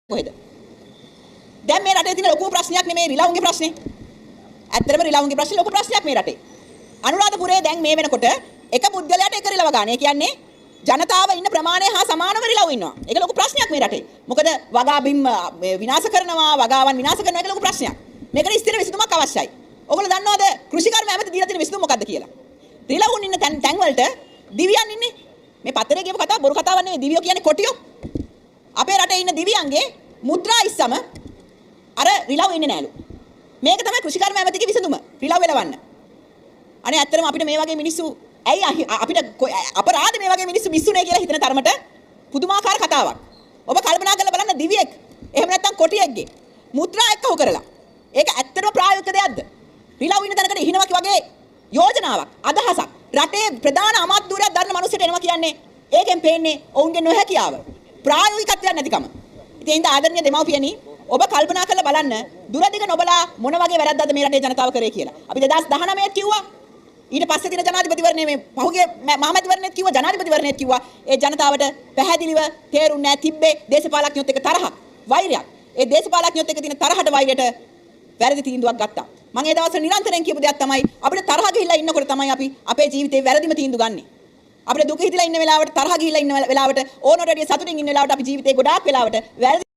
කොහෙද? දැන් මේ රටේ තියෙන ලොකු ප්‍රශ්නයක් නෙමෙයි රිලවුන්ගේ ප්‍රශ්නේ. ඇත්තටම රිලවුන්ගේ ප්‍රශ්නේ ලොකු ප්‍රශ්නයක් මේ රටේ. අනුරාධපුරයේ දැන් මේ වෙනකොට එක පුද්ගලයාට එක රිලව ගන්න. ඒ කියන්නේ ජනතාව ඉන්න ප්‍රමාණය හා සමානව රිලව් ඉන්නවා. ඒක ලොකු ප්‍රශ්නයක් මේ රටේ. මොකද වගා බිම් විනාශ කරනවා, වගාවන් විනාශ කරනවා ඒක ලොකු ප්‍රශ්නයක්. මේකට ස්ථිර විසඳුමක් අවශ්‍යයි. ඔයගොල්ලෝ දන්නවද කෘෂිකර්ම ඇමති දීලා තියෙන විසඳුම මොකද්ද කියලා? රිලවුන් ඉන්න තැන් වලට දිවියන් ඉන්නේ. මේ පත්තරේ කියපු කතාව බොරු කතාවක් නෙවෙයි. දිවියෝ කියන්නේ කොටියෝ. අපේ රටේ ඉන්න දිවියන්ගේ මුද්‍රා ඉස්සම අර රිලව් ඉන්නේ නෑලු. මේක තමයි කෘෂිකර්ම ඇමතිගේ විසඳුම. රිලව් එලවන්න. අනේ ඇත්තටම අපිට මේ වගේ මිනිස්සු ඇයි අපිට අපරාධ මේ වගේ මිනිස්සු මිස්සුනේ කියලා හිතන තරමට පුදුමාකාර කතාවක්. ඔබ කල්පනා කරලා බලන්න දිවියෙක් එහෙම නැත්නම් කොටියෙක්ගේ මුද්‍රා එක්කව කරලා. ඒක ඇත්තටම ප්‍රායෝගික දෙයක්ද? රිලව් ඉන්න තැනකට ඉහිනවක් වගේ යෝජනාවක් අදහසක් රටේ ප්‍රධාන අමාත්‍යවරයෙක් දන්න මිනිස්සුන්ට එනවා කියන්නේ ඒකෙන් පේන්නේ ඔවුන්ගේ නොහැකියාව. ප්‍රායෝගිකත්වයක් නැතිකම. ඉතින් ඒ ආදරණීය දෙමව්පියනි ඔබ කල්පනා කරලා බලන්න දුරදිග නොබලා මොන වගේ වැරද්දක්ද මේ රටේ ජනතාව කරේ කියලා. අපි 2019 කිව්වා. ඊට පස්සේ දින ජනාධිපතිවරණයේ මේ පහුගිය මහමැතිවරණයේත් කිව්වා ජනාධිපතිවරණයේත් කිව්වා ඒ ජනතාවට පැහැදිලිව තේරුන්නේ නැහැ තිබ්බේ දේශපාලඥයොත් එක්ක තරහක් වෛරයක්. ඒ දේශපාලඥයොත් එක්ක තියෙන තරහට වෛරයට වැරදි තීන්දුවක් ගත්තා. මම ඒ දවස්වල නිරන්තරයෙන් කියපු දෙයක් තමයි අපිට තරහ ගිහිල්ලා ඉන්නකොට තමයි අපි අපේ ජීවිතේ වැරදිම තීන්දුව ගන්නෙ. අපිට දුක හිතලා ඉන්න වෙලාවට තරහ ගිහිල්ලා ඉන්න වෙලාවට ඕනට වැඩිය සතුටින් ඉන්න වෙලාවට අපි ජීවිතේ ගොඩාක් වෙලාවට වැරදි